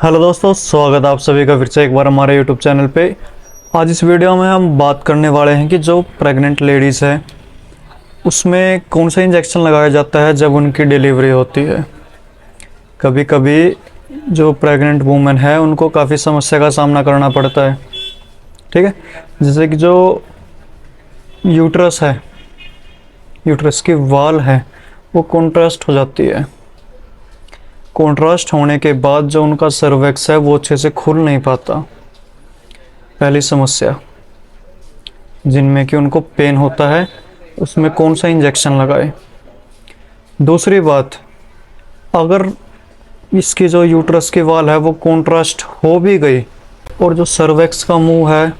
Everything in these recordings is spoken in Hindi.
हेलो दोस्तों, स्वागत है आप सभी का फिर से एक बार हमारे यूट्यूब चैनल पे। आज इस वीडियो में हम बात करने वाले हैं कि जो प्रेग्नेंट लेडीज़ है उसमें कौन सा इंजेक्शन लगाया जाता है जब उनकी डिलीवरी होती है। कभी कभी जो प्रेग्नेंट वूमेन है उनको काफ़ी समस्या का सामना करना पड़ता है, ठीक है। जैसे कि जो यूट्रस है, यूट्रस की वॉल है वो कॉन्ट्रास्ट हो जाती है। कॉन्ट्रास्ट होने के बाद जो उनका सर्वेक्स है वो अच्छे से खुल नहीं पाता, पहली समस्या। जिनमें कि उनको पेन होता है, उसमें कौन सा इंजेक्शन लगाए। दूसरी बात, अगर इसकी जो यूट्रस की वॉल है वो कॉन्ट्रास्ट हो भी गई और जो सर्वेक्स का मुंह है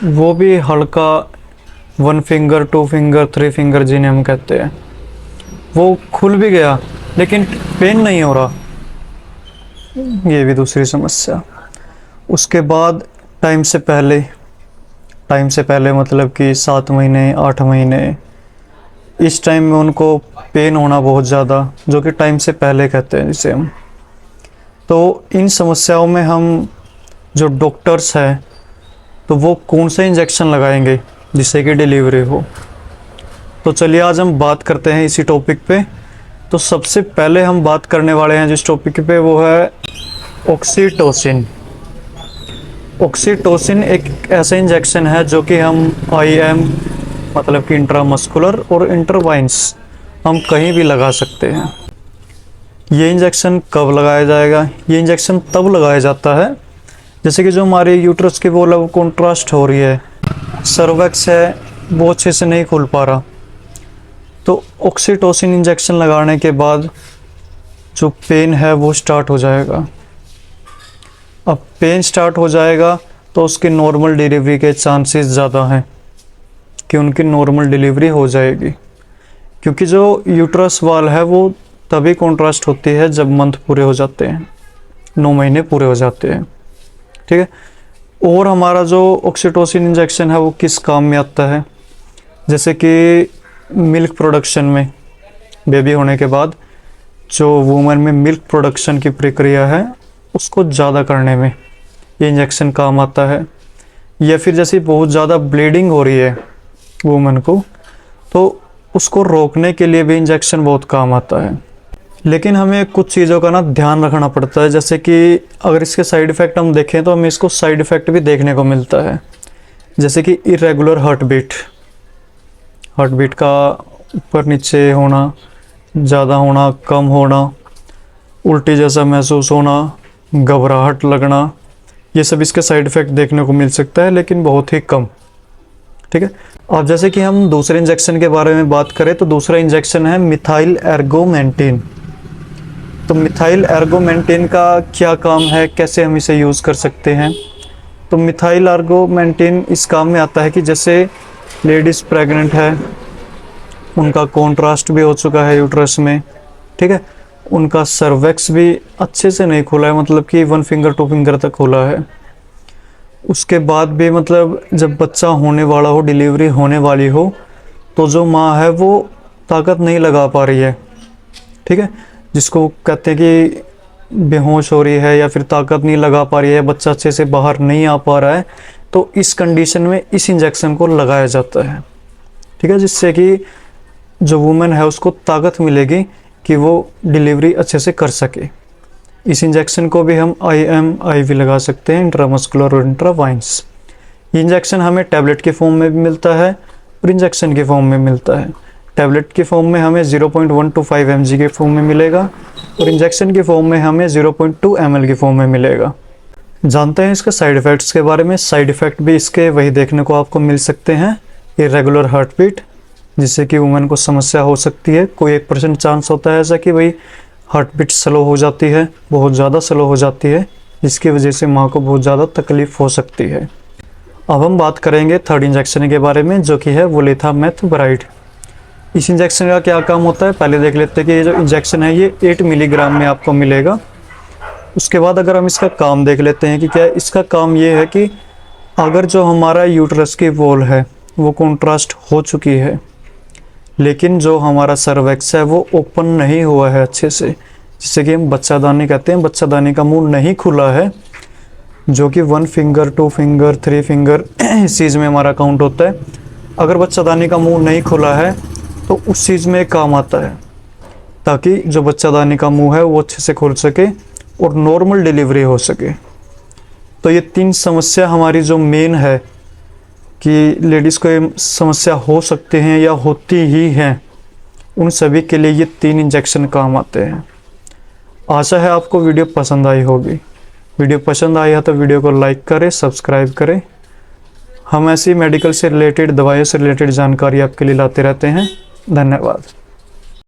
वो भी हल्का 1 फिंगर 2 फिंगर 3 फिंगर जिन्हें हम कहते हैं वो खुल भी गया लेकिन पेन नहीं हो रहा, ये भी दूसरी समस्या। उसके बाद टाइम से पहले मतलब कि 7 महीने 8 महीने, इस टाइम में उनको पेन होना बहुत ज़्यादा, जो कि टाइम से पहले कहते हैं जिसे हम। तो इन समस्याओं में हम जो डॉक्टर्स हैं तो वो कौन सा इंजेक्शन लगाएंगे जिससे कि डिलीवरी हो। तो चलिए आज हम बात करते हैं इसी टॉपिक पे। तो सबसे पहले हम बात करने वाले हैं जिस टॉपिक पे वो है ऑक्सीटोसिन। ऑक्सीटोसिन एक ऐसा इंजेक्शन है जो कि हम IM मतलब कि इंट्रामस्कुलर और इंटरवाइंस हम कहीं भी लगा सकते हैं। ये इंजेक्शन कब लगाया जाएगा? ये इंजेक्शन तब लगाया जाता है जैसे कि जो हमारी यूट्रस की वॉल है वो कॉन्ट्रास्ट हो रही है, सर्वेक्स है वो अच्छे से नहीं खुल पा रहा। तो ऑक्सीटोसिन इंजेक्शन लगाने के बाद जो पेन है वो स्टार्ट हो जाएगा। अब पेन स्टार्ट हो जाएगा तो उसकी नॉर्मल डिलीवरी के चांसेस ज़्यादा हैं कि उनकी नॉर्मल डिलीवरी हो जाएगी, क्योंकि जो यूट्रस वॉल है वो तभी कॉन्ट्रास्ट होती है जब मंथ पूरे हो जाते हैं, 9 महीने पूरे हो जाते हैं, ठीक है। और हमारा जो ऑक्सीटोसिन इंजेक्शन है वो किस काम में आता है? जैसे कि मिल्क प्रोडक्शन में, बेबी होने के बाद जो वूमन में मिल्क प्रोडक्शन की प्रक्रिया है उसको ज़्यादा करने में ये इंजेक्शन काम आता है। या फिर जैसे बहुत ज़्यादा ब्लीडिंग हो रही है वूमन को तो उसको रोकने के लिए भी इंजेक्शन बहुत काम आता है। लेकिन हमें कुछ चीज़ों का ध्यान रखना पड़ता है। जैसे कि अगर इसके साइड इफ़ेक्ट हम देखें तो हमें इसको साइड इफ़ेक्ट भी देखने को मिलता है, जैसे कि इरेगुलर हार्ट बीट का ऊपर नीचे होना, ज़्यादा होना, कम होना, उल्टी जैसा महसूस होना, घबराहट लगना, ये सब इसके साइड इफ़ेक्ट देखने को मिल सकता है, लेकिन बहुत ही कम, ठीक है। अब जैसे कि हम दूसरे इंजेक्शन के बारे में बात करें तो दूसरा इंजेक्शन है मिथाइल एर्गोमेंटिन। तो मिथाइल एर्गोमेंटिन का क्या काम है, कैसे हम इसे यूज़ कर सकते हैं? तो मिथाइल एर्गोमेंटिन इस काम में आता है कि जैसे लेडीज़ प्रेग्नेंट है, उनका कॉन्ट्रास्ट भी हो चुका है यूट्रस में, ठीक है, उनका सर्वेक्स भी अच्छे से नहीं खुला है, मतलब कि 1 फिंगर 2 फिंगर तक खुला है। उसके बाद भी मतलब जब बच्चा होने वाला हो, डिलीवरी होने वाली हो, तो जो माँ है वो ताकत नहीं लगा पा रही है, ठीक है, जिसको कहते हैं कि बेहोश हो रही है या फिर ताकत नहीं लगा पा रही है, बच्चा अच्छे से बाहर नहीं आ पा रहा है, तो इस कंडीशन में इस इंजेक्शन को लगाया जाता है, ठीक है, जिससे कि जो वुमेन है उसको ताकत मिलेगी कि वो डिलीवरी अच्छे से कर सके। इस इंजेक्शन को भी हम IM IV लगा सकते हैं, इंट्रामस्कुलर और इंट्रावाइंस। ये इंजेक्शन हमें टैबलेट के फॉर्म में भी मिलता है और इंजेक्शन के फॉर्म में मिलता है। टैबलेट के फॉर्म में हमें 0.125 mg के फॉर्म में मिलेगा और इंजेक्शन के फॉर्म में हमें 0.2 ml के फॉर्म में मिलेगा। जानते हैं इसके साइड इफ़ेक्ट्स के बारे में। साइड इफ़ेक्ट भी इसके वही देखने को आपको मिल सकते हैं, इरेगुलर हार्ट बीट, जिससे कि वुमेन को समस्या हो सकती है। कोई 1% चांस होता है ऐसा कि भाई हार्ट बीट स्लो हो जाती है, बहुत ज़्यादा स्लो हो जाती है, जिसकी वजह से माँ को बहुत ज़्यादा तकलीफ़ हो सकती है। अब हम बात करेंगे थर्ड इंजेक्शन के बारे में, जो कि है वोलेथामेथब्राइड। इस इंजेक्शन का क्या काम होता है पहले देख लेते हैं कि ये जो इंजेक्शन है ये 8 मिलीग्राम में आपको मिलेगा। उसके बाद अगर हम इसका काम देख लेते हैं कि क्या इसका काम ये है कि अगर जो हमारा यूट्रस की वॉल है वो कॉन्ट्रास्ट हो चुकी है, लेकिन जो हमारा सर्वेक्स है वो ओपन नहीं हुआ है अच्छे से, जिसे कि हम बच्चादानी कहते हैं। बच्चादानी का मुंह नहीं खुला है, जो कि 1 फिंगर 2 फिंगर 3 फिंगर इस चीज़ में हमारा काउंट होता है। अगर बच्चादानी का मुंह नहीं खुला है तो उस चीज़ में काम आता है, ताकि जो बच्चादानी का मुंह है वो अच्छे से खुल सके और नॉर्मल डिलीवरी हो सके। तो ये 3 समस्या हमारी जो मेन है कि लेडीज़ को ये समस्या हो सकते हैं या होती ही हैं, उन सभी के लिए ये 3 इंजेक्शन काम आते हैं। आशा है आपको वीडियो पसंद आई होगी। वीडियो पसंद आया तो वीडियो को लाइक करें, सब्सक्राइब करें। हम ऐसी मेडिकल से रिलेटेड, दवाइयों से रिलेटेड जानकारी आपके लिए लाते रहते हैं। धन्यवाद।